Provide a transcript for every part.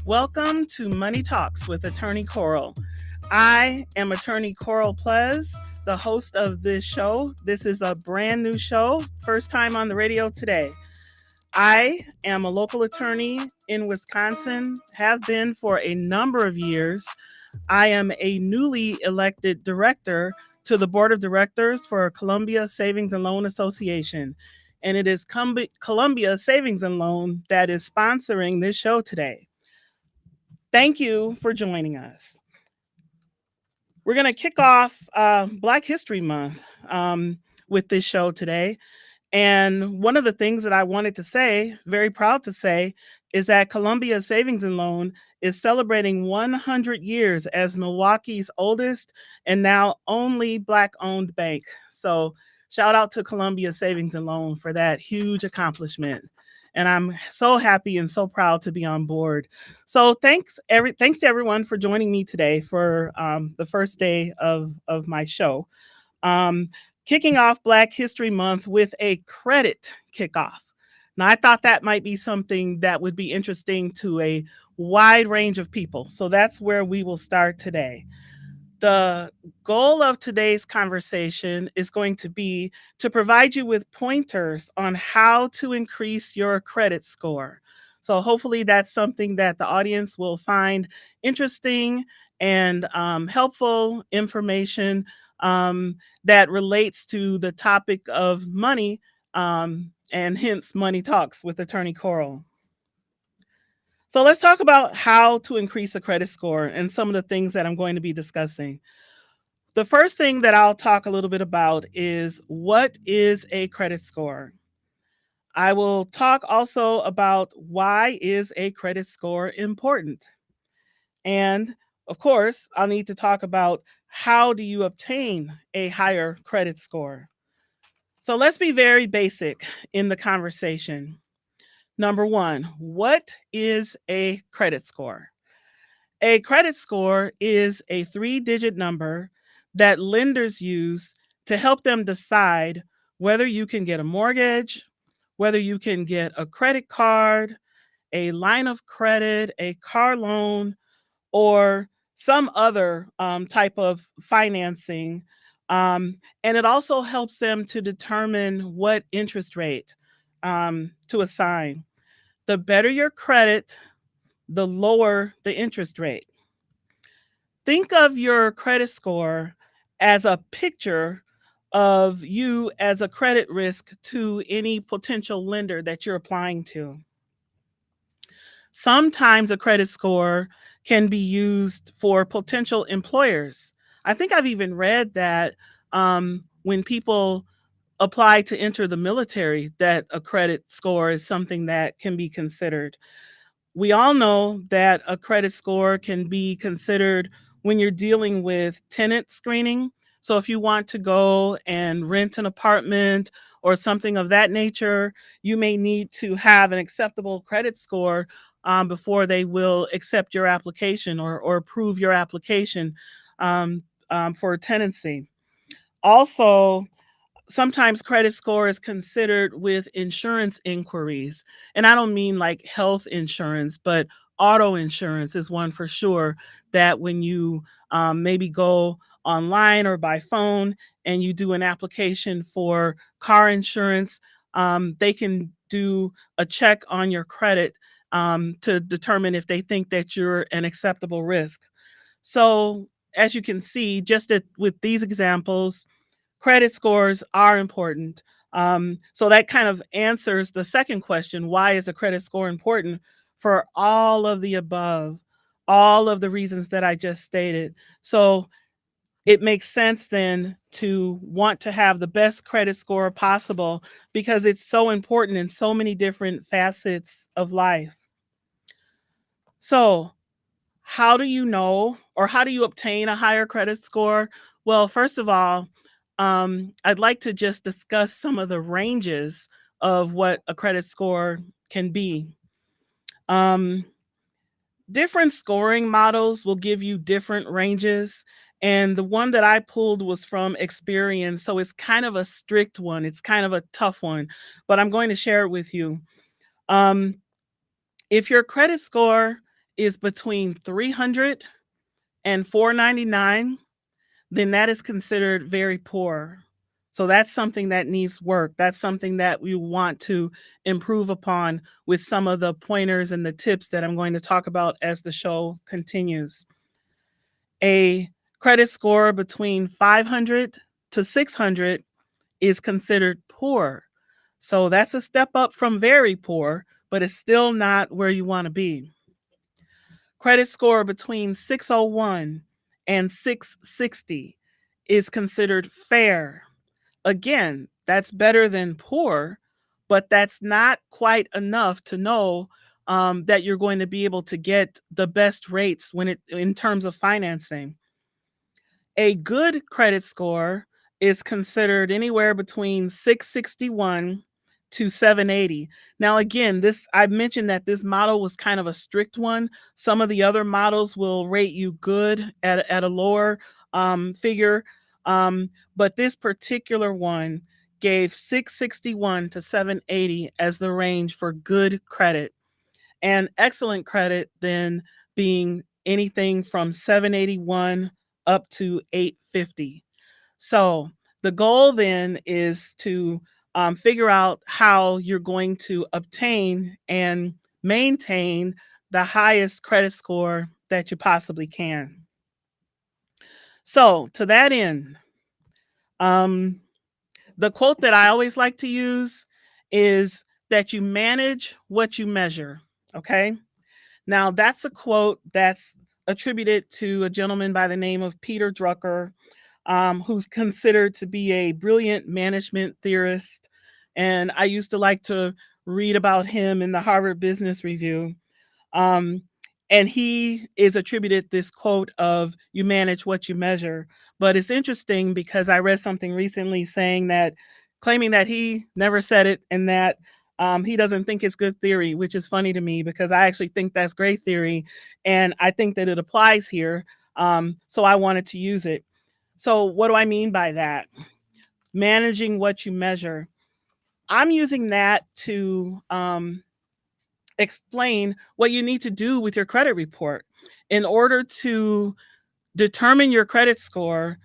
Welcome to Money Talks with Attorney Coral. I am Attorney Coral Plez, the host of this show. This is a brand new show, first time on the radio today. I am a local attorney in Wisconsin, have been for a number of years. I am a newly elected director to the board of directors for Columbia Savings and Loan Association. And it is Columbia Savings and Loan that is sponsoring this show today. Thank you for joining us. We're going to kick off Black History Month with this show today. And one of the things that I wanted to say, very proud to say, is that Columbia Savings and Loan is celebrating 100 years as Milwaukee's oldest and now only Black-owned bank. So shout out to Columbia Savings and Loan for that huge accomplishment. And I'm so happy and so proud to be on board. So thanks to everyone for joining me today for the first day of my show. Kicking off Black History Month with a credit kickoff. Now, I thought that might be something that would be interesting to a wide range of people. So that's where we will start today. The goal of today's conversation is going to be to provide you with pointers on how to increase your credit score. So hopefully that's something that the audience will find interesting and helpful information that relates to the topic of money, and hence Money Talks with Attorney Coral. So let's talk about how to increase a credit score and some of the things that I'm going to be discussing. The first thing that I'll talk a little bit about is what is a credit score. I will talk also about why is a credit score important. And of course, I'll need to talk about how do you obtain a higher credit score. So let's be very basic in the conversation. Number one, what is a credit score? A credit score is a 3-digit number that lenders use to help them decide whether you can get a mortgage, whether you can get a credit card, a line of credit, a car loan, or some other type of financing. And it also helps them to determine what interest rate to assign. The better your credit, the lower the interest rate. Think of your credit score as a picture of you as a credit risk to any potential lender that you're applying to. Sometimes a credit score can be used for potential employers. I think I've even read that when people apply to enter the military, that a credit score is something that can be considered. We all know that a credit score can be considered when you're dealing with tenant screening. So if you want to go and rent an apartment or something of that nature, you may need to have an acceptable credit score before they will accept your application or approve your application for tenancy. Also, sometimes credit score is considered with insurance inquiries. And I don't mean like health insurance, but auto insurance is one for sure that when you maybe go online or by phone and you do an application for car insurance, they can do a check on your credit to determine if they think that you're an acceptable risk. So as you can see, just with these examples, credit scores are important. So that kind of answers the second question, why is a credit score important? For all of the above, all of the reasons that I just stated. So it makes sense then to want to have the best credit score possible because it's so important in so many different facets of life. So how do you know or how do you obtain a higher credit score? Well, first of all, I'd like to just discuss some of the ranges of what a credit score can be. Different scoring models will give you different ranges. And the one that I pulled was from Experian. So it's kind of a strict one. It's kind of a tough one, but I'm going to share it with you. If your credit score is between 300 and 499, then that is considered very poor. So that's something that needs work. That's something that we want to improve upon with some of the pointers and the tips that I'm going to talk about as the show continues. A credit score between 500 to 600 is considered poor. So that's a step up from very poor, but it's still not where you want to be. Credit score between 601 and 660 is considered fair. Again, that's better than poor, but that's not quite enough to know that you're going to be able to get the best rates when it in terms of financing. A good credit score is considered anywhere between 661 to 780. Now, again, this I mentioned that this model was kind of a strict one. Some of the other models will rate you good at a lower figure, but this particular one gave 661 to 780 as the range for good credit, and excellent credit then being anything from 781 up to 850. So the goal then is to figure out how you're going to obtain and maintain the highest credit score that you possibly can. So to that end, um, the quote that I always like to use is that you manage what you measure. Okay. Now, that's a quote that's attributed to a gentleman by the name of Peter Drucker, who's considered to be a brilliant management theorist. And I used to like to read about him in the Harvard Business Review. Um, and he is attributed this quote of you manage what you measure. But it's interesting because I read something recently saying that, claiming that he never said it and that he doesn't think it's good theory, which is funny to me because I actually think that's great theory. And I think that it applies here. So I wanted to use it. So, what do I mean by that? Managing what you measure. I'm using that to explain what you need to do with your credit report in order to determine your credit score.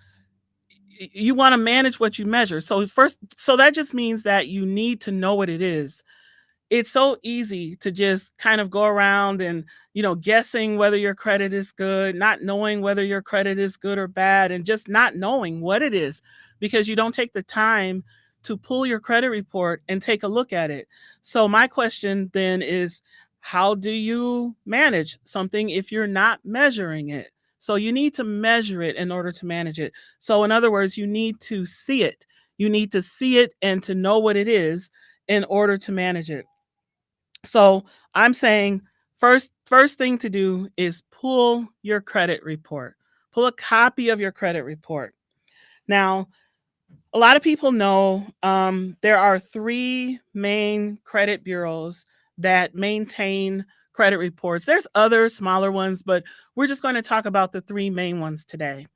You want to manage what you measure. So that just means that you need to know what it is. It's so easy to just kind of go around and, guessing whether your credit is good, not knowing whether your credit is good or bad, and just not knowing what it is because you don't take the time to pull your credit report and take a look at it. So my question then is, how do you manage something if you're not measuring it? So you need to measure it in order to manage it. So in other words, you need to see it. You need to see it and to know what it is in order to manage it. So I'm saying first thing to do is pull your credit report. Pull a copy of your credit report. Now, a lot of people know there are three main credit bureaus that maintain credit reports. There's other smaller ones, but we're just going to talk about the three main ones today.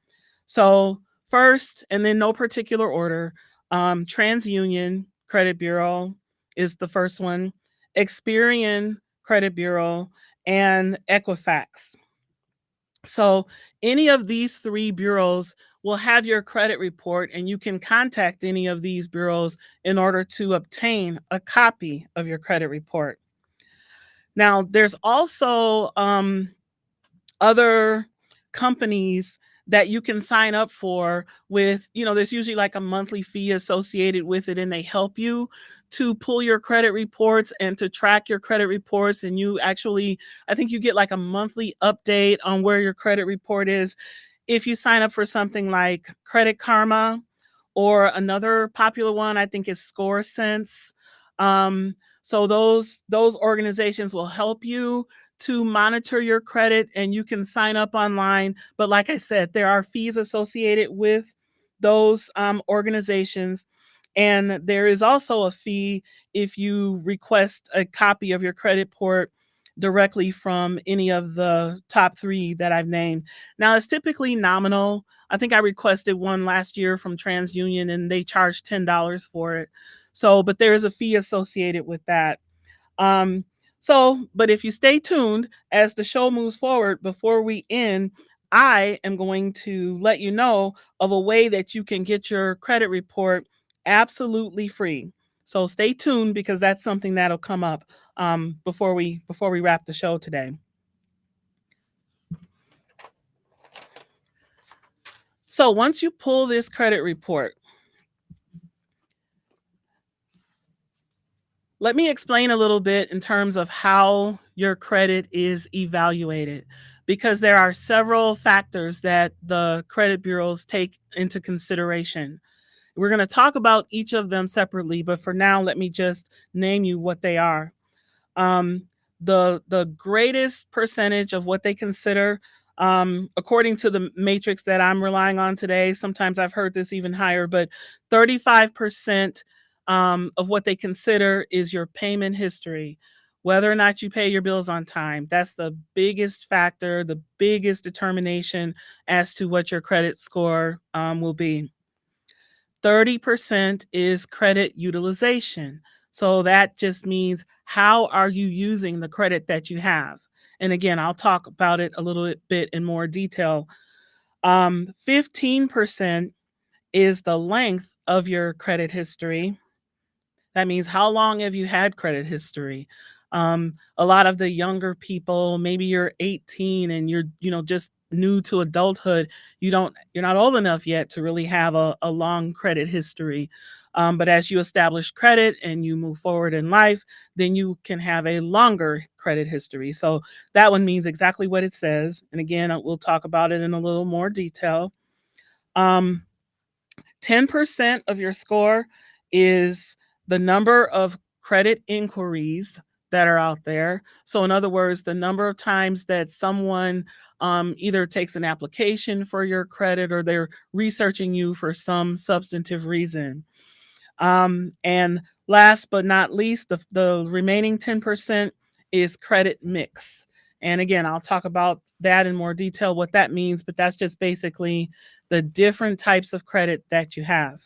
So first, and then no particular order, TransUnion Credit Bureau is the first one, Experian Credit Bureau, and Equifax. So any of these three bureaus will have your credit report, and you can contact any of these bureaus in order to obtain a copy of your credit report. Now, there's also other companies that you can sign up for with, there's usually like a monthly fee associated with it, and they help you to pull your credit reports and to track your credit reports. And you actually, I think you get like a monthly update on where your credit report is. If you sign up for something like Credit Karma, or another popular one, I think is Score Sense. So those organizations will help you to monitor your credit, and you can sign up online. But like I said, there are fees associated with those organizations. And there is also a fee if you request a copy of your credit report directly from any of the top three that I've named. Now, it's typically nominal. I think I requested one last year from TransUnion and they charged $10 for it. So, but there is a fee associated with that. Um, So, but if you stay tuned as the show moves forward, before we end, I am going to let you know of a way that you can get your credit report absolutely free. So stay tuned because that's something that'll come up before we wrap the show today. So once you pull this credit report, let me explain a little bit in terms of how your credit is evaluated, because there are several factors that the credit bureaus take into consideration. We're going to talk about each of them separately, but for now, let me just name you what they are. um, the greatest percentage of what they consider, according to the matrix that I'm relying on today. Sometimes I've heard this even higher, but 35% of what they consider is your payment history, whether or not you pay your bills on time. That's the biggest factor, the biggest determination as to what your credit score will be. 30% is credit utilization. So that just means how are you using the credit that you have? And again, I'll talk about it a little bit in more detail. 15% is the length of your credit history. That means how long have you had credit history? A lot of the younger people, maybe you're 18 and you're just new to adulthood. You're not old enough yet to really have a long credit history. But as you establish credit and you move forward in life, then you can have a longer credit history. So that one means exactly what it says. And again, we'll talk about it in a little more detail. Um, 10% of your score is the number of credit inquiries that are out there. So, in other words, the number of times that someone either takes an application for your credit or they're researching you for some substantive reason. And last but not least, the remaining 10% is credit mix. And again, I'll talk about that in more detail, what that means, but that's just basically the different types of credit that you have.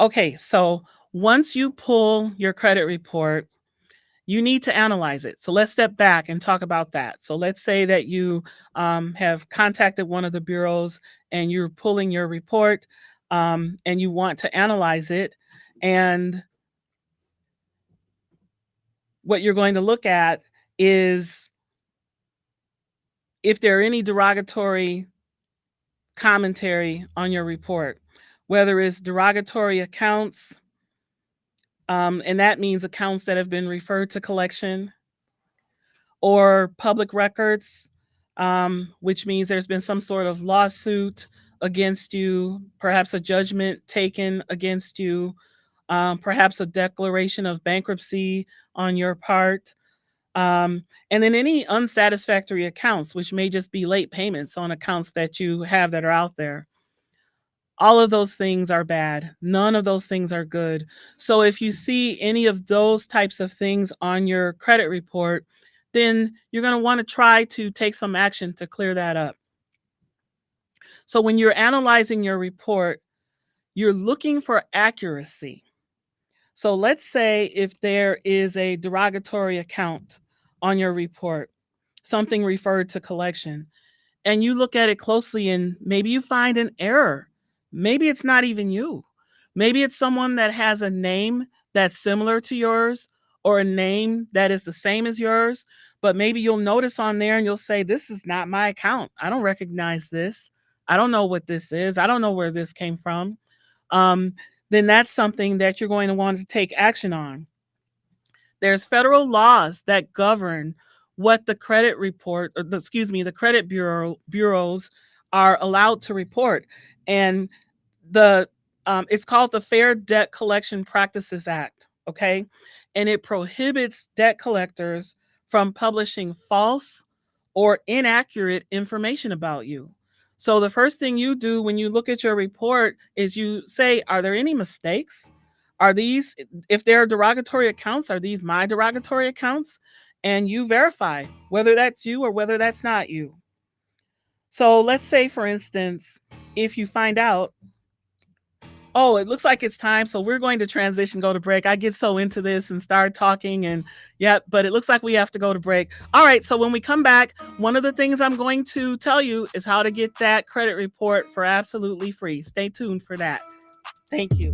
Okay, so once you pull your credit report, you need to analyze it. So let's step back and talk about that. So let's say that you have contacted one of the bureaus and you're pulling your report, and you want to analyze it. And what you're going to look at is if there are any derogatory commentary on your report, whether it's derogatory accounts, and that means accounts that have been referred to collection, or public records, which means there's been some sort of lawsuit against you, perhaps a judgment taken against you, perhaps a declaration of bankruptcy on your part. And then any unsatisfactory accounts, which may just be late payments on accounts that you have that are out there. All of those things are bad. None of those things are good. So if you see any of those types of things on your credit report, then you're going to want to try to take some action to clear that up. So when you're analyzing your report, you're looking for accuracy. So let's say if there is a derogatory account on your report, something referred to collection, and you look at it closely and maybe you find an error. Maybe it's not even you. Maybe it's someone that has a name that's similar to yours or a name that is the same as yours, but maybe you'll notice on there and you'll say, "This is not my account. I don't recognize this. I don't know what this is. I don't know where this came from." Um, then that's something that you're going to want to take action on. There's federal laws that govern what the credit report, or the credit bureaus are allowed to report, and the it's called the Fair Debt Collection Practices Act. Okay, and it prohibits debt collectors from publishing false or inaccurate information about you. So the first thing you do when you look at your report is you say, are there any mistakes? Are these, if there are derogatory accounts, are these my derogatory accounts? And you verify whether that's you or whether that's not you. So let's say, for instance, if you find out, Oh, it looks like it's time. So we're going to transition, go to break. I get so into this and start talking and yeah, but it looks like we have to go to break. All right. So when we come back, one of the things I'm going to tell you is how to get that credit report for absolutely free. Stay tuned for that. Thank you.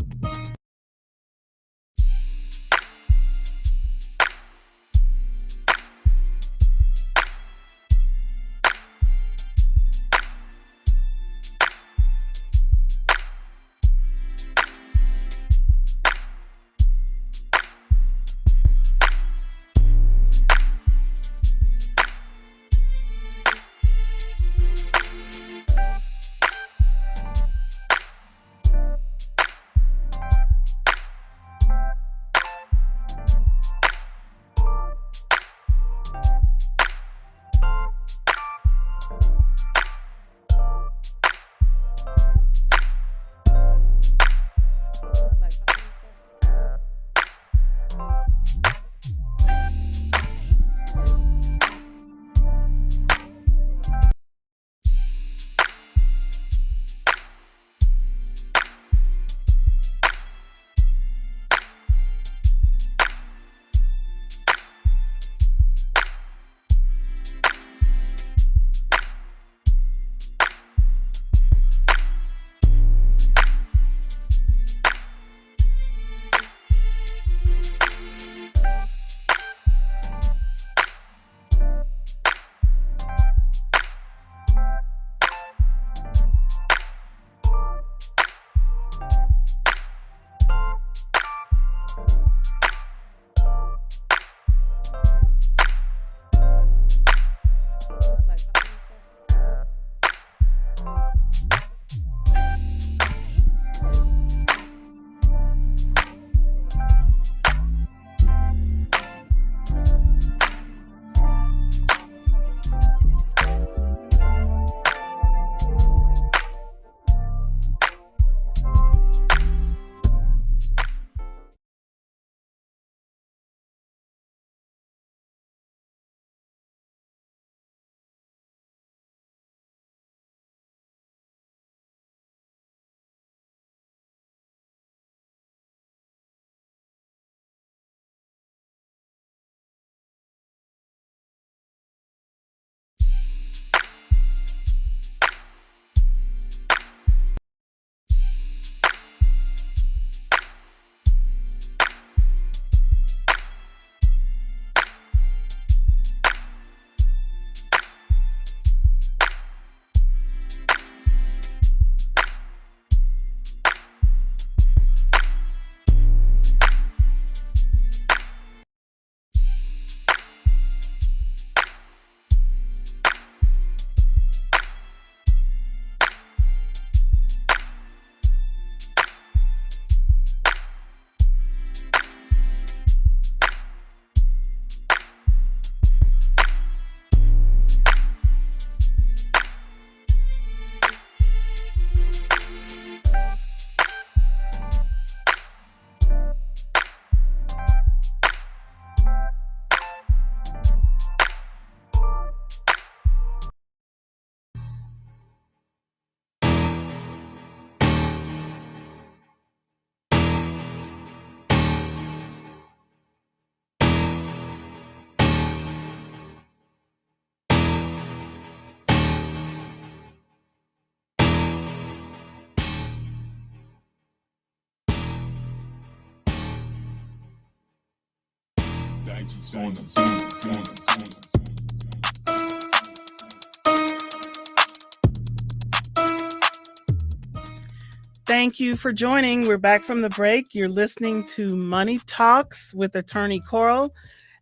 Thank you for joining. We're back from the break. You're listening to Money Talks with Attorney Coral,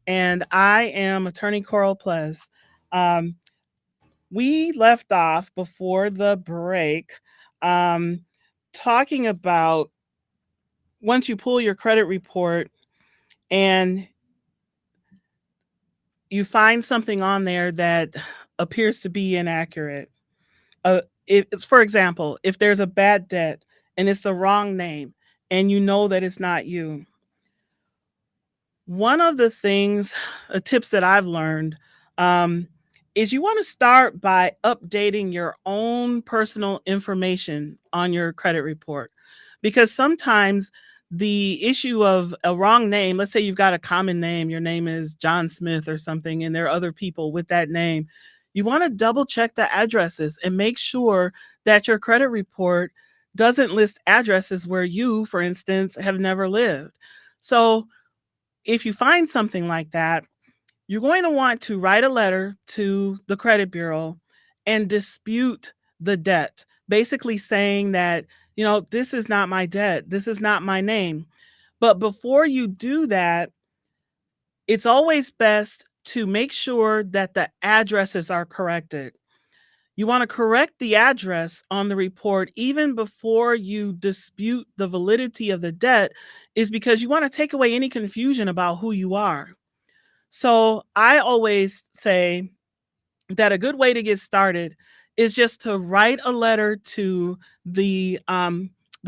and I am Attorney Coral Plus. Um, we left off before the break um, talking about once you pull your credit report and you find something on there that appears to be inaccurate. If it's, for example, if there's a bad debt and it's the wrong name and you know that it's not you. One of the things, tips that I've learned, um, is you want to start by updating your own personal information on your credit report because sometimes the issue of a wrong name, let's say you've got a common name, your name is John Smith or something, and there are other people with that name. You want to double check the addresses and make sure that your credit report doesn't list addresses where you, for instance, have never lived. So if you find something like that, you're going to want to write a letter to the credit bureau and dispute the debt, basically saying that, this is not my debt. This is not my name. But before you do that, it's always best to make sure that the addresses are corrected. You want to correct the address on the report even before you dispute the validity of the debt, is because you want to take away any confusion about who you are. So I always say that a good way to get started is just to write a letter to the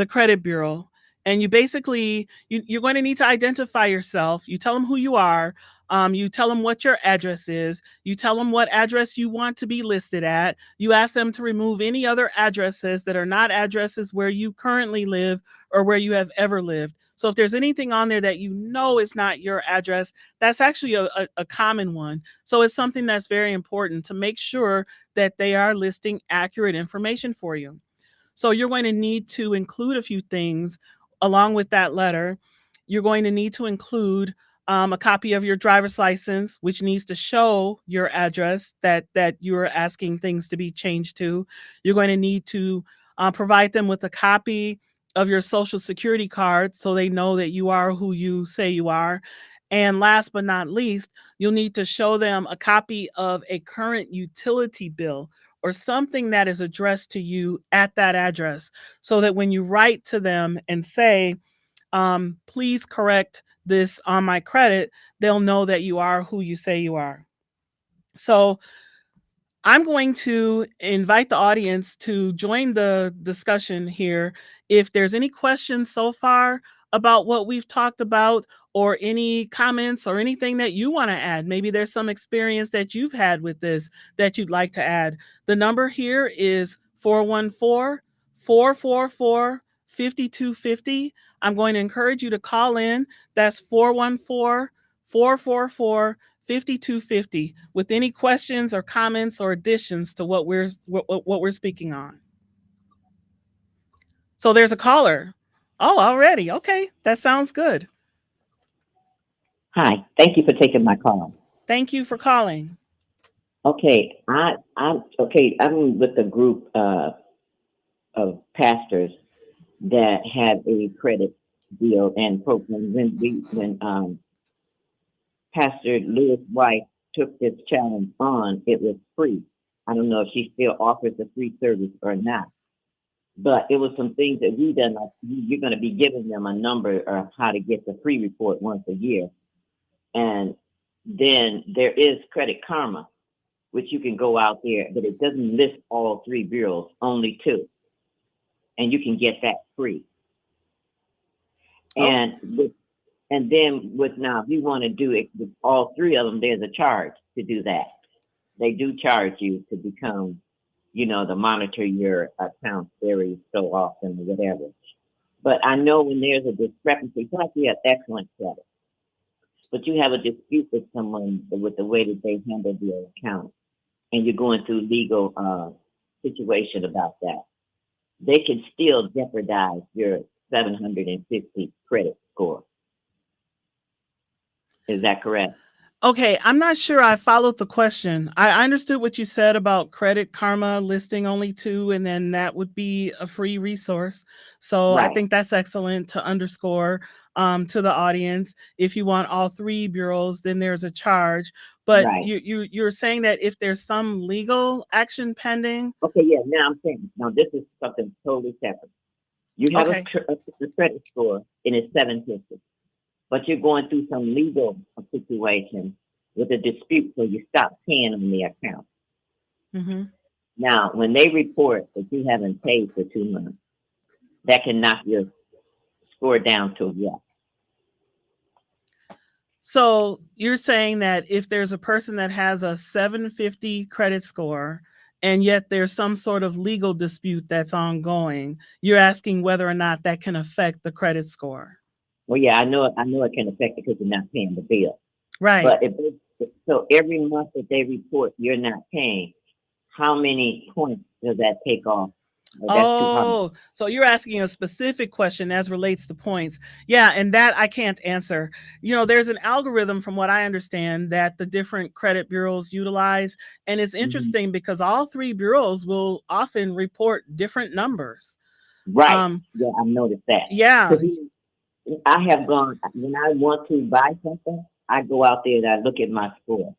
credit bureau, and you basically you're going to need to identify yourself. You tell them who you are. You tell them what your address is. You tell them what address you want to be listed at. You ask them to remove any other addresses that are not addresses where you currently live or where you have ever lived. So if there's anything on there that is not your address, that's actually a common one. So it's something that's very important to make sure that they are listing accurate information for you. So you're going to need to include a few things along with that letter. You're going to need to include a copy of your driver's license, which needs to show your address that you're asking things to be changed to. You're going to need to provide them with a copy of your social security card so they know that you are who you say you are. And last but not least, you'll need to show them a copy of a current utility bill or something that is addressed to you at that address, so that when you write to them and say, please correct this on my credit, they'll know that you are who you say you are. So I'm going to invite the audience to join the discussion here. If there's any questions so far about what we've talked about, or any comments or anything that you want to add, maybe there's some experience that you've had with this that you'd like to add. The number here is 414 444 5250. I'm going to encourage you to call in. That's 414 444 5250 with any questions or comments or additions to what we're speaking on. So there's a caller. Oh, already. Okay, that sounds good. Hi, thank you for taking my call. Thank you for calling. Okay, I'm with a group of pastors that have a credit deal and program. When Pastor Lewis White took this challenge on, it was free. I don't know if she still offers a free service or not, but it was some things that we done. Like you're going to be giving them a number of how to get the free report once a year, and then there is Credit Karma, which you can go out there, but it doesn't list all three bureaus, only two, and you can get that free. Oh, And with, and then with now, if you want to do it with all three of them, there's a charge to do that. They do charge you to become, to monitor your accounts every so often or whatever. But I know when there's a discrepancy, it's like you have excellent credit, but you have a dispute with someone with the way that they handle their account, and you're going through legal situation about that, they can still jeopardize your 750 credit score. Is that correct? okay. I'm not sure I followed the question. I understood what you said about Credit Karma listing only two, and then that would be a free resource. So I Right, think that's excellent to underscore to the audience. If you want all three bureaus, then there's a charge. But right. you're saying that if there's some legal action pending, Okay, yeah. Now I'm saying, now this is something totally separate. You have okay. a credit score and it's 750, but you're going through some legal situation with a dispute, so you stop paying on the account. Hmm. Now, when they report that you haven't paid for 2 months, that can knock your score down to what? So you're saying that if there's a person that has a 750 credit score and yet there's some sort of legal dispute that's ongoing. You're asking whether or not that can affect the credit score. Well, yeah, I know it can affect it because you're not paying the bill. Right. But so every month that they report you're not paying, how many points does that take off? Well, that's too hard. Oh, so you're asking a specific question as relates to points. Yeah, and that I can't answer. There's an algorithm from what I understand that the different credit bureaus utilize. And it's Hmm. interesting because all three bureaus will often report different numbers. Right. Um, Yeah, I've noticed that. yeah, Because I have gone, when I want to buy something, I go out there and I look at my score.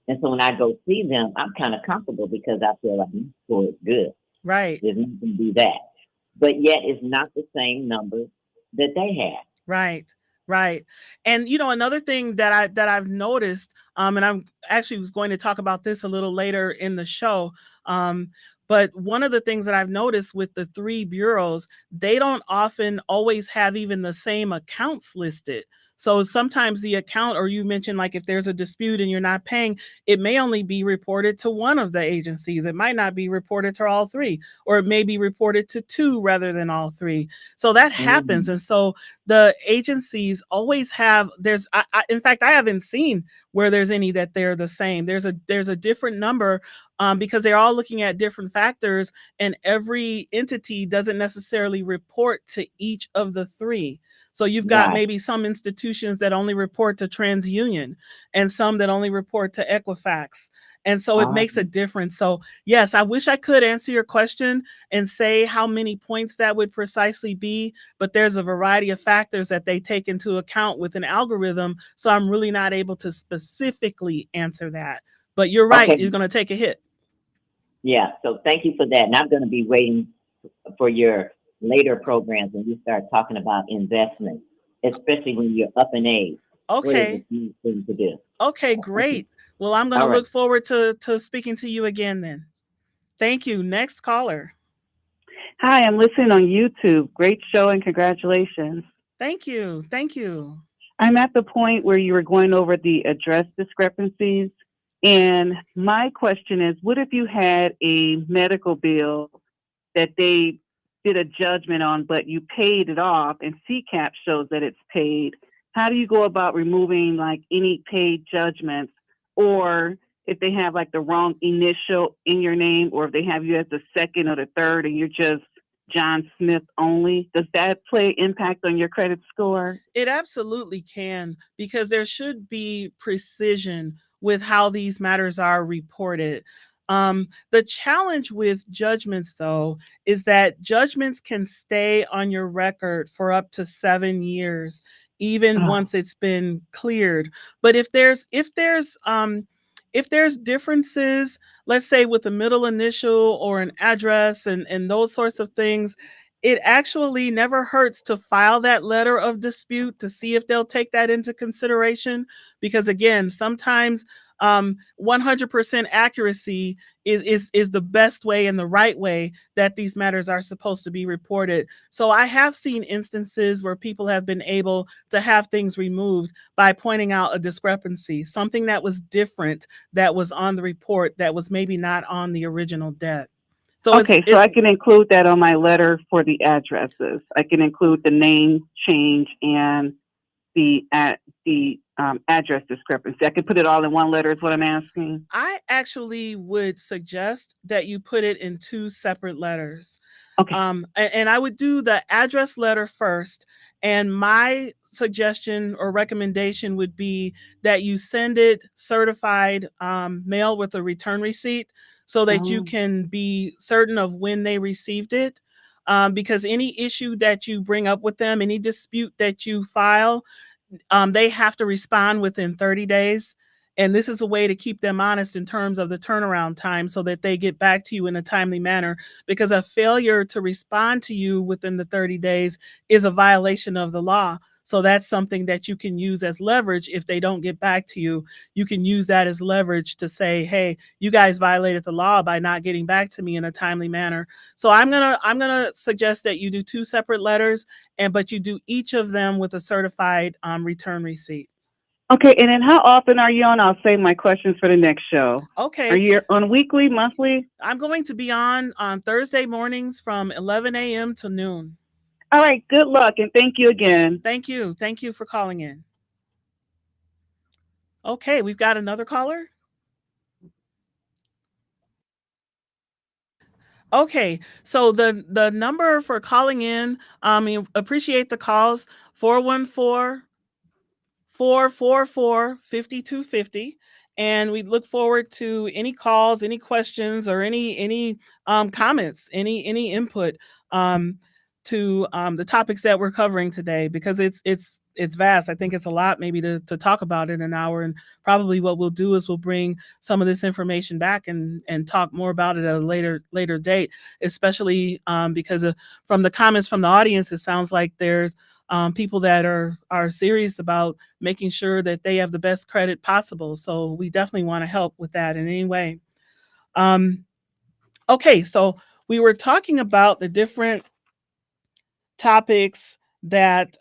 And so when I go see them, I'm kind of comfortable because I feel like my score is good. right. There's nothing to do that. But yet it's not the same numbers that they have. Right. Right. And another thing that I've noticed, and I'm actually was going to talk about this a little later in the show. Um, but one of the things that I've noticed with the three bureaus, they don't often always have even the same accounts listed. So sometimes the account, or you mentioned like if there's a dispute and you're not paying, it may only be reported to one of the agencies. It might not be reported to all three, or it may be reported to two rather than all three. So that happens. Hmm. And so the agencies always have in fact, I haven't seen where there's any that they're the same. There's a different number, because they're all looking at different factors, and every entity doesn't necessarily report to each of the three. So you've got Right. maybe some institutions that only report to TransUnion, and some that only report to Equifax. And so it makes a Um, difference. So yes, I wish I could answer your question and say how many points that would precisely be, but there's a variety of factors that they take into account with an algorithm. So I'm really not able to specifically answer that. But you're right, okay. you're going to take a hit. Yeah. So thank you for that. And I'm going to be waiting for your later programs when you start talking about investment, especially when you're up in age. What is the Okay. smart thing to do? Okay, Okay. great. Well, I'm going to All right. look forward to speaking to you again then. Thank you. Next caller. Hi, I'm listening on YouTube. Great show and congratulations. Thank you. Thank you. I'm at the point where you were going over the address discrepancies. And my question is, what if you had a medical bill that they did a judgment on, but you paid it off and CCAP shows that it's paid? How do you go about removing like any paid judgments, or if they have like the wrong initial in your name, or if they have you as the second or the third and you're just John Smith only? Does that play impact on your credit score? It absolutely can, because there should be precision with how these matters are reported. The challenge with judgments, though, is that judgments can stay on your record for up to 7 years, even Oh, once it's been cleared. But if there's differences, let's say with a middle initial or an address and those sorts of things, it actually never hurts to file that letter of dispute to see if they'll take that into consideration. Because again, sometimes 100% accuracy is the best way and the right way that these matters are supposed to be reported. So I have seen instances where people have been able to have things removed by pointing out a discrepancy, something that was different that was on the report that was maybe not on the original debt. So it's okay. So it's I can include that on my letter for the addresses. I can include the name change and the address discrepancy. I can put it all in one letter. Is what I'm asking. I actually would suggest that you put it in two separate letters. Okay. And I would do the address letter first. And my suggestion or recommendation would be that you send it certified mail with a return receipt so that you Oh, can be certain of when they received it. Because any issue that you bring up with them, any dispute that you file, they have to respond within 30 days. And this is a way to keep them honest in terms of the turnaround time so that they get back to you in a timely manner. Because a failure to respond to you within the 30 days is a violation of the law. So that's something that you can use as leverage. If they don't get back to you, you can use that as leverage to say, hey, you guys violated the law by not getting back to me in a timely manner. So I'm gonna suggest that you do two separate letters, but you do each of them with a certified return receipt. Okay, and then how often are you on? I'll save my questions for the next show. Are Okay, you on weekly, monthly? I'm going to be on Thursday mornings from 11 a.m. to noon. All right, good luck and thank you again. Thank you. Thank you for calling in. Okay, we've got another caller. Okay, so the number for calling in, we appreciate the calls, 414-444-5250, and we look forward to any calls, any questions, or any comments, any input um, to the topics that we're covering today, because it's vast. I think it's a lot maybe to talk about in an hour, and probably what we'll do is we'll bring some of this information back and talk more about it at a later date, especially because from the comments from the audience, it sounds like there's people that are serious about making sure that they have the best credit possible. So we definitely want to help with that in any way. Um, okay, so we were talking about the different topics that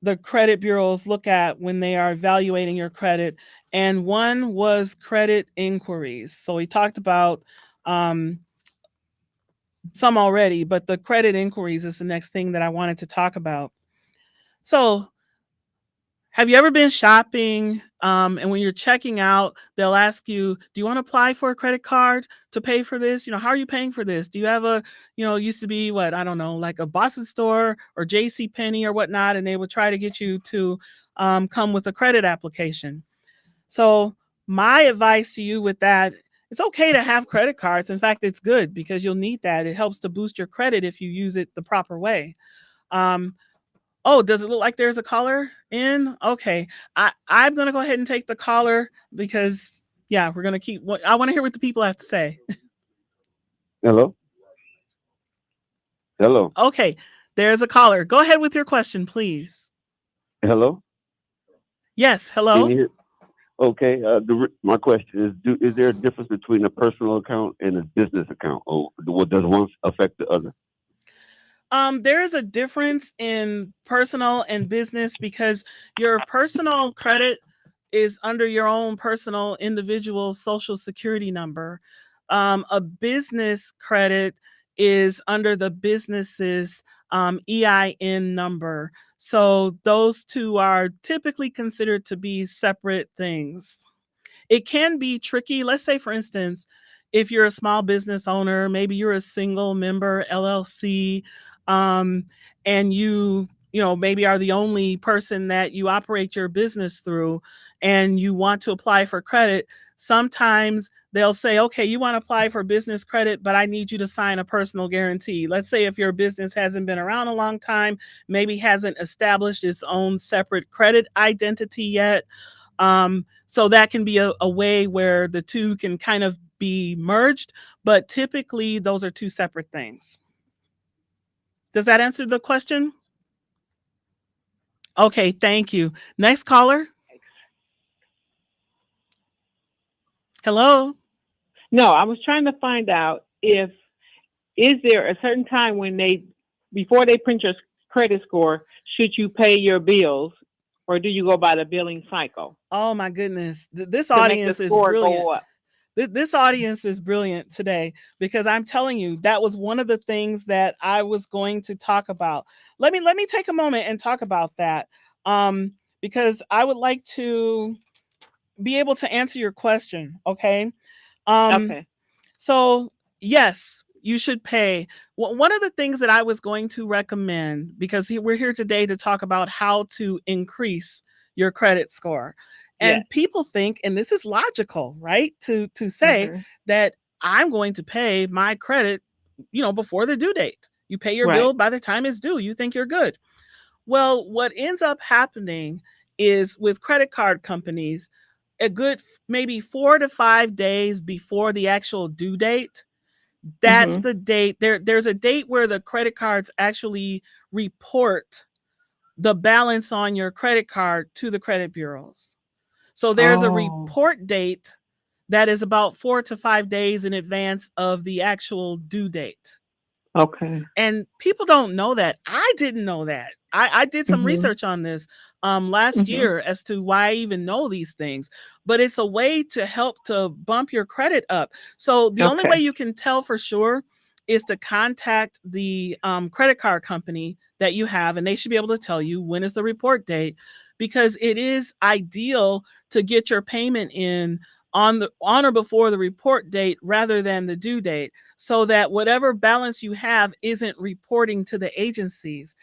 the credit bureaus look at when they are evaluating your credit, and one was credit inquiries. So we talked about um, some already, but the credit inquiries is the next thing that I wanted to talk about. So have you ever been shopping, and when you're checking out, they'll ask you, "Do you want to apply for a credit card to pay for this? How are you paying for this? Do you have it used to be what, I don't know, like a Boston store or J.C. Penney or whatnot, and they would try to get you to come with a credit application." So my advice to you with that, it's okay to have credit cards. In fact, it's good because you'll need that. It helps to boost your credit if you use it the proper way. Um, Oh, does it look like there's a caller in? Okay. I'm gonna go ahead and take the caller because yeah, we're gonna keep what I want to hear what the people have to say. Hello? Hello? Okay, there's a caller. Go ahead with your question, please. Hello? Yes, Can hello. you hear? Okay. My question is: is there a difference between a personal account and a business account, or what does one affect the other? There is a difference in personal and business because your personal credit is under your own personal individual social security number. A business credit is under the business's EIN number. So those two are typically considered to be separate things. It can be tricky. Let's say, for instance, if you're a small business owner, maybe you're a single member LLC, um, and maybe are the only person that you operate your business through, and you want to apply for credit. Sometimes they'll say, okay, you want to apply for business credit, but I need you to sign a personal guarantee. Let's say if your business hasn't been around a long time, maybe hasn't established its own separate credit identity yet, so that can be a way where the two can kind of be merged, but typically those are two separate things. Does that answer the question? Okay, thank you. Next caller. Hello. No, I was trying to find out if is there a certain time when before they print your credit score, should you pay your bills, or do you go by the billing cycle Oh my goodness. This to make the audience is score brilliant. go up? This audience is brilliant today because I'm telling you that was one of the things that I was going to talk about. Let me take a moment and talk about that, because I would like to be able to answer your question. Okay. Um, Okay. so yes, you should pay. One of the things that I was going to recommend, because we're here today to talk about how to increase your credit score. Yes. And people think, and this is logical, right? To say Mhm. that I'm going to pay my credit, before the due date. You pay your Right. bill by the time it's due. You think you're good. Well, what ends up happening is with credit card companies, a good maybe 4 to 5 days before the actual due date, that's Mhm. the date. There's a date where the credit cards actually report the balance on your credit card to the credit bureaus. So there's a Oh. report date that is about 4 to 5 days in advance of the actual due date. Okay. And people don't know that. I didn't know that. I did some Mhm. research on this. last Mhm. year as to why I even know these things. But it's a way to help to bump your credit up. So the only way Okay. you can tell for sure is to contact the credit card company that you have, and they should be able to tell you when is the report date, because it is ideal to get your payment in on or before the report date rather than the due date, so that whatever balance you have isn't reporting to the agencies.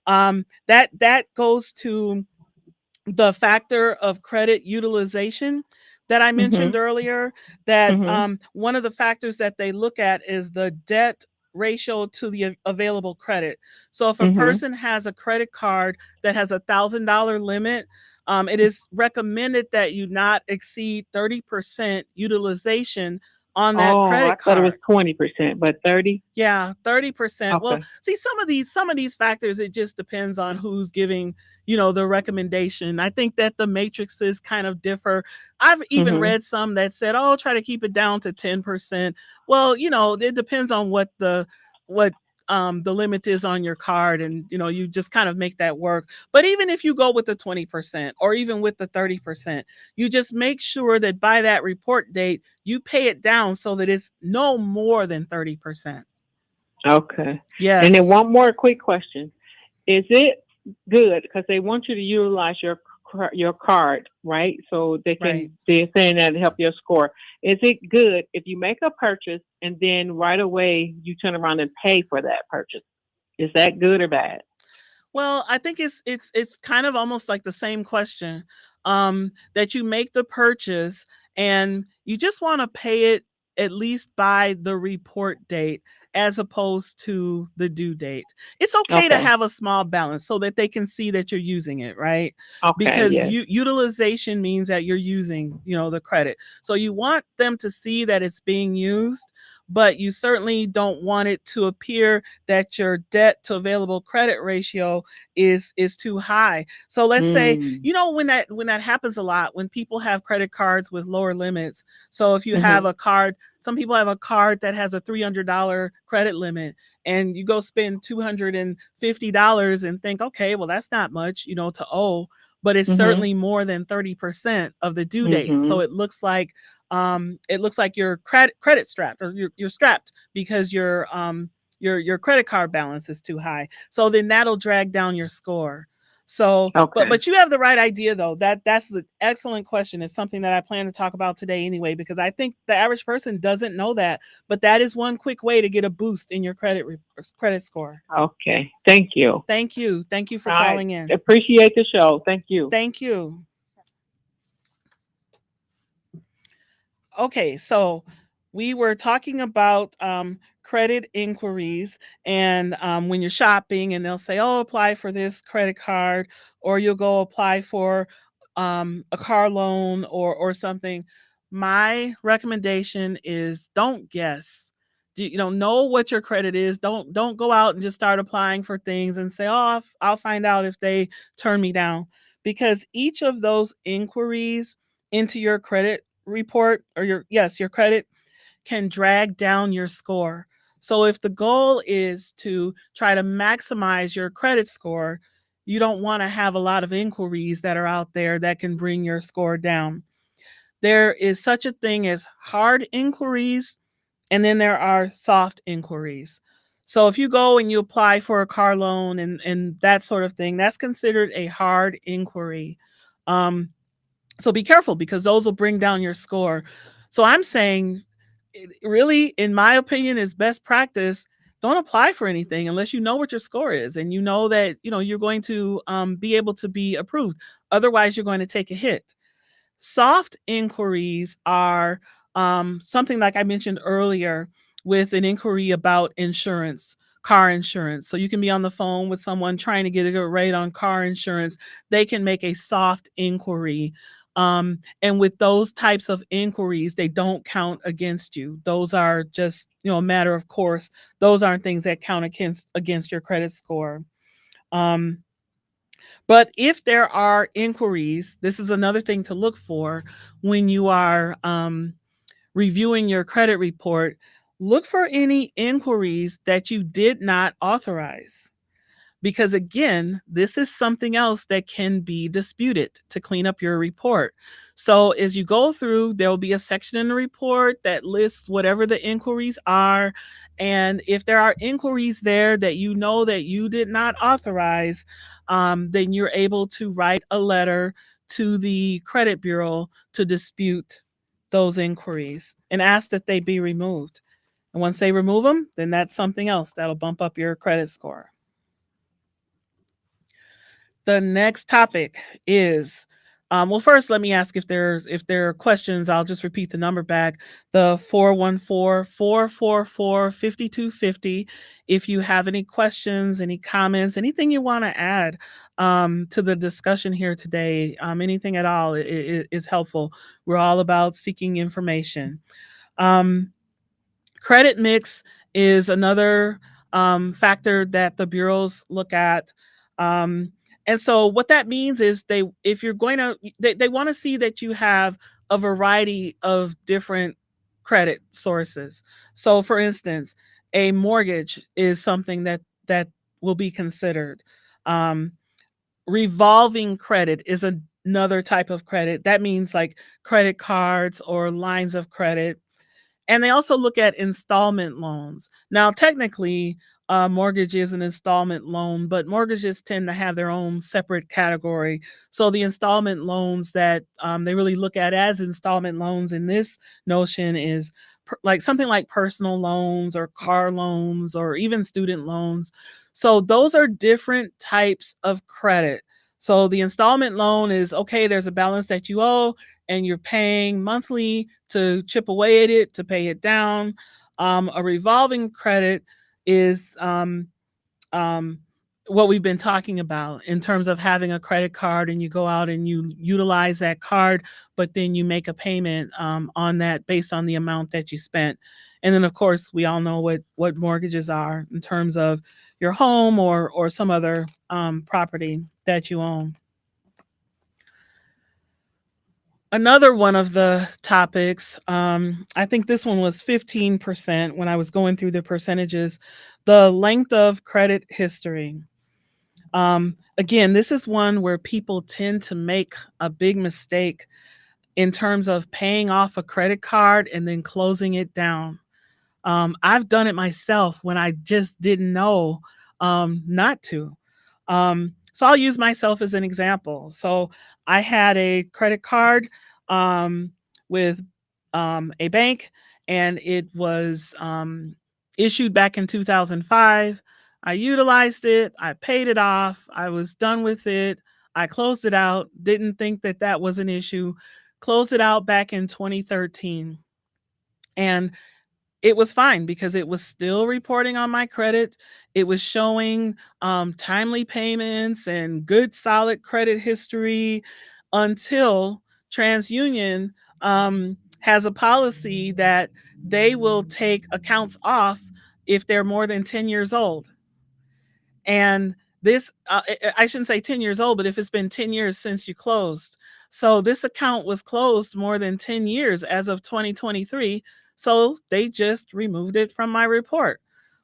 That goes to the factor of credit utilization that I mentioned Mhm. earlier, that Mhm. one of the factors that they look at is the debt ratio to the available credit. So if a Mhm. person has a credit card that has $1,000 limit, it is recommended that you not exceed 30% utilization on that Oh, I credit thought it was card. 20%, but 30. Yeah, 30%. Well, Okay. see, some of these factors, it just depends on who's giving, the recommendation. I think that the matrices kind of differ. I've even Mhm. read some that said, "Oh, try to keep it down to 10%." Well, it depends on what the limit is on your card, and you just kind of make that work. But even if you go with the 20% or even with the 30%, you just make sure that by that report date you pay it down so that it's no more than 30%. Okay. And then Yes, one more quick question. Is it good because they want you to utilize your card, right? So right. they're saying that to help your score. Is it good if you make a purchase and then right away you turn around and pay for that purchase? Is that good or bad? Well, I think it's kind of almost like the same question, that you make the purchase and you just want to pay it at least by the report date as opposed to the due date. It's okay to Okay. have a small balance so that they can see that you're using it, right? Okay. Because Yes. utilization means that you're using, the credit. So you want them to see that it's being used, but you certainly don't want it to appear that your debt to available credit ratio is too high. So let's say, Mm. when that happens a lot, when people have credit cards with lower limits. So if you have Mhm. a card, some people have a card that has a $300 credit limit, and you go spend $250 and think, okay, well, that's not much, to owe, but it's Mhm. certainly more than 30% of the due date. So Mhm. it looks like you're credit strapped, or you're strapped because your credit card balance is too high. So then that'll drag down your score. So, but Okay. but you have the right idea though. That's an excellent question. It's something that I plan to talk about today anyway, because I think the average person doesn't know that. But that is one quick way to get a boost in your credit score. Okay. Thank you. Thank you. Thank you for I calling in. appreciate the show. Thank you. Thank you. Okay, so we were talking about credit inquiries, and when you're shopping, and they'll say, "Oh, apply for this credit card," or you'll go apply for a car loan or something. My recommendation is don't guess. Know what your credit is. Don't go out and just start applying for things and say, "Oh, I'll find out if they turn me down," because each of those inquiries into your credit report, or your credit, can drag down your score. So if the goal is to try to maximize your credit score, you don't want to have a lot of inquiries that are out there that can bring your score down. There is such a thing as hard inquiries, and then there are soft inquiries. So if you go and you apply for a car loan and that sort of thing, that's considered a hard inquiry. Um, so be careful, because those will bring down your score. So I'm saying, really, in my opinion, is best practice. Don't apply for anything unless you know what your score is and you know that you're going to be able to be approved. Otherwise, you're going to take a hit. Soft inquiries are something like I mentioned earlier, with an inquiry about insurance, car insurance. So you can be on the phone with someone trying to get a good rate on car insurance. They can make a soft inquiry. And with those types of inquiries, they don't count against you. Those are just, a matter of course. Those aren't things that count against your credit score. Um, but if there are inquiries, this is another thing to look for when you are reviewing your credit report. Look for any inquiries that you did not authorize. because again, this is something else that can be disputed to clean up your report. So as you go through, there will be a section in the report that lists whatever the inquiries are. And if there are inquiries there that you know that you did not authorize, then you're able to write a letter to the credit bureau to dispute those inquiries and ask that they be removed. And once they remove them, then that's something else that'll bump up your credit score. The next topic is, well, first let me ask if there are questions. I'll just repeat the number back, the 414-444-5250. If you have any questions, any comments, anything you want to add to the discussion here today, anything at all is helpful. We're all about seeking information. Credit mix is another factor that the bureaus look at. And so what that means is they want to see that you have a variety of different credit sources. So for instance, a mortgage is something that will be considered. Revolving credit is another type of credit. That means like credit cards or lines of credit. And they also look at installment loans. Now, technically, mortgage is an installment loan, but mortgages tend to have their own separate category. So the installment loans that they really look at as installment loans in this notion is like something like personal loans or car loans or even student loans. So those are different types of credit. So the installment loan is, okay, there's a balance that you owe and you're paying monthly to chip away at it, to pay it down. A revolving credit is what we've been talking about in terms of having a credit card and you go out and you utilize that card, but then you make a payment on that based on the amount that you spent. And then, of course, we all know what mortgages are in terms of your home or some other property that you own. Another one of the topics, I think this one was 15% when I was going through the percentages, the length of credit history. Again, this is one where people tend to make a big mistake in terms of paying off a credit card and then closing it down. I've done it myself when I just didn't know not to. So I'll use myself as an example. So I had a credit card with a bank, and it was issued back in 2005. I utilized it. I paid it off. I was done with it. I closed it out. Didn't think that that was an issue. Closed it out back in 2013. And it was fine because it was still reporting on my credit. It was showing timely payments and good solid credit history until TransUnion has a policy that they will take accounts off if they're more than 10 years old. And this, I shouldn't say 10 years old, but if it's been 10 years since you closed. So this account was closed more than 10 years as of 2023. So they just removed it from my report.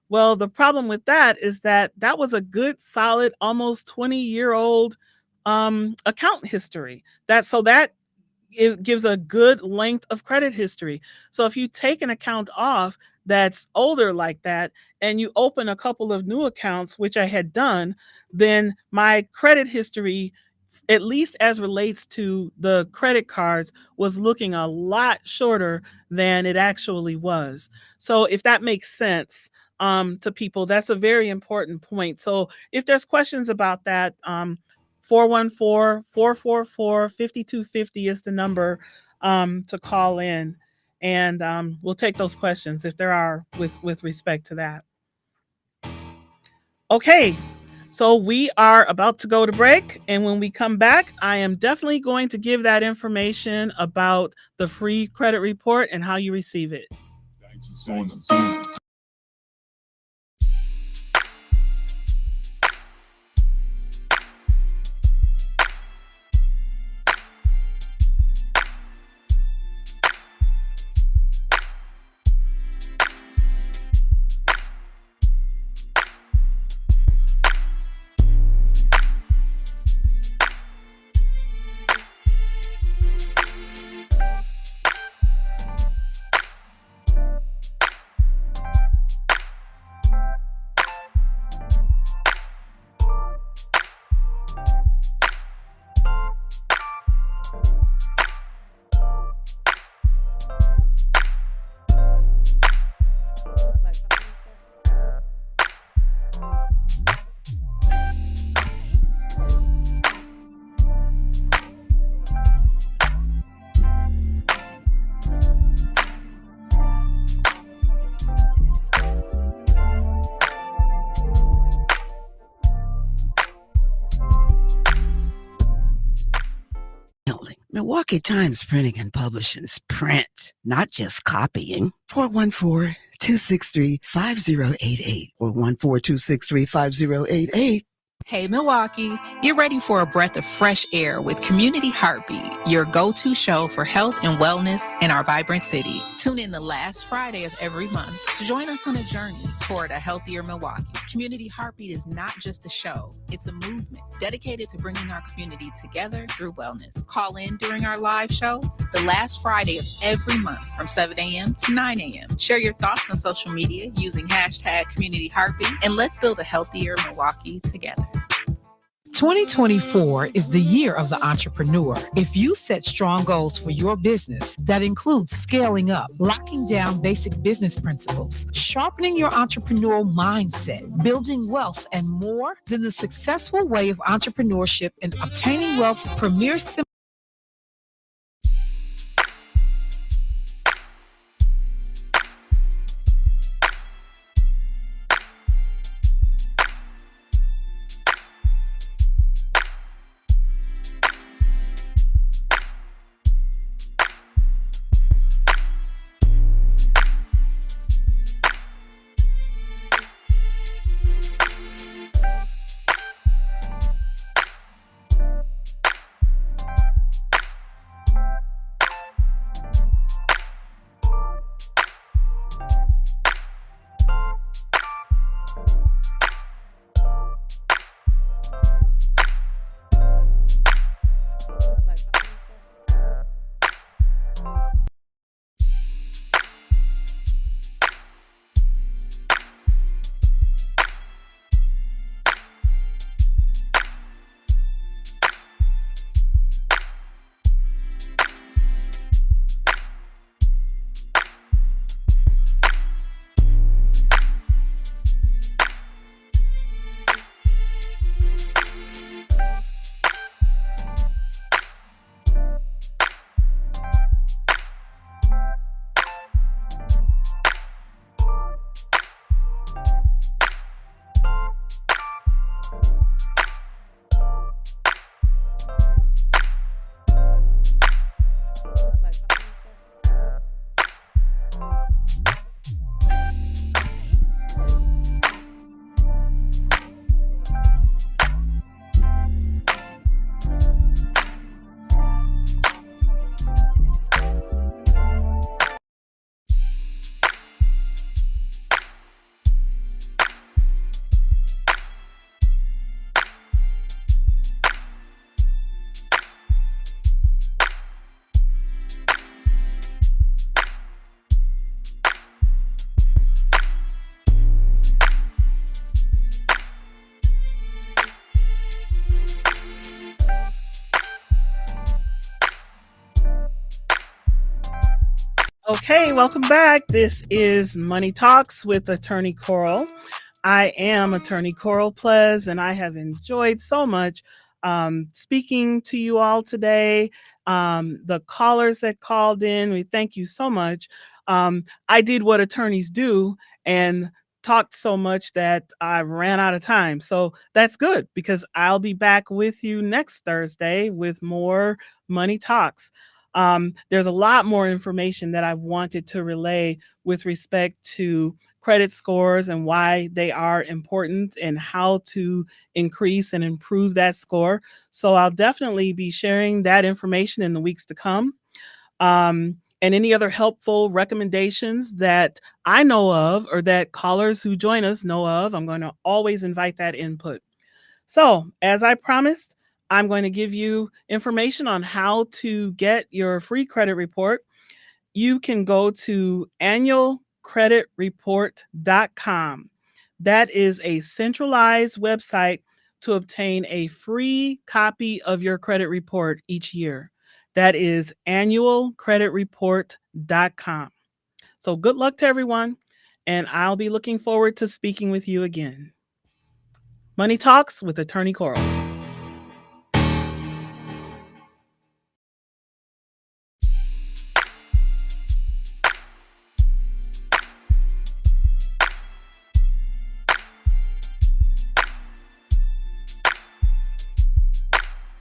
Well, the problem with that is that that was a good, solid, almost 20-year-old account history. That it gives a good length of credit history. So if you take an account off that's older like that and you open a couple of new accounts, which I had done, then my credit history, at least as relates to the credit cards, was looking a lot shorter than it actually was. So if that makes sense to people, that's a very important point. So if there's questions about that, 414-444-5250 is the number to call in. And we'll take those questions if there are with respect to that. Okay, so we are about to go to break. And when we come back, I am definitely going to give that information about the free credit report and how you receive it. Milwaukee Times Printing and Publishing's print, not just copying. 414-263-5088. 414-263-5088. Hey Milwaukee, get ready for a breath of fresh air with Community Heartbeat, your go-to show for health and wellness in our vibrant city. Tune in the last Friday of every month to join us on a journey toward a healthier Milwaukee. Community Heartbeat is not just a show, it's a movement dedicated to bringing our community together through wellness. Call in during our live show the last Friday of every month from 7 a.m. to 9 a.m. Share your thoughts on social media using hashtag Community Heartbeat, and let's build a healthier Milwaukee together. 2024 is the year of the entrepreneur. If you set strong goals for your business that includes scaling up, locking down basic business principles, sharpening your entrepreneurial mindset, building wealth, and more, then the successful way of entrepreneurship and obtaining wealth Premier Okay, welcome back. This is Money Talks with Attorney Coral. I am Attorney Coral Plez, and I have enjoyed so much speaking to you all today. The callers that called in, we thank you so much. I did what attorneys do and talked so much that I ran out of time. So that's good because I'll be back with you next Thursday with more Money Talks. There's a lot more information that I wanted to relay with respect to credit scores and why they are important and how to increase and improve that score. So I'll definitely be sharing that information in the weeks to come. And any other helpful recommendations that I know of or that callers who join us know of, I'm going to always invite that input. So, as I promised, I'm going to give you information on how to get your free credit report. You can go to annualcreditreport.com. That is a centralized website to obtain a free copy of your credit report each year. That is annualcreditreport.com. So, good luck to everyone, and I'll be looking forward to speaking with you again. Money Talks with Attorney Coral.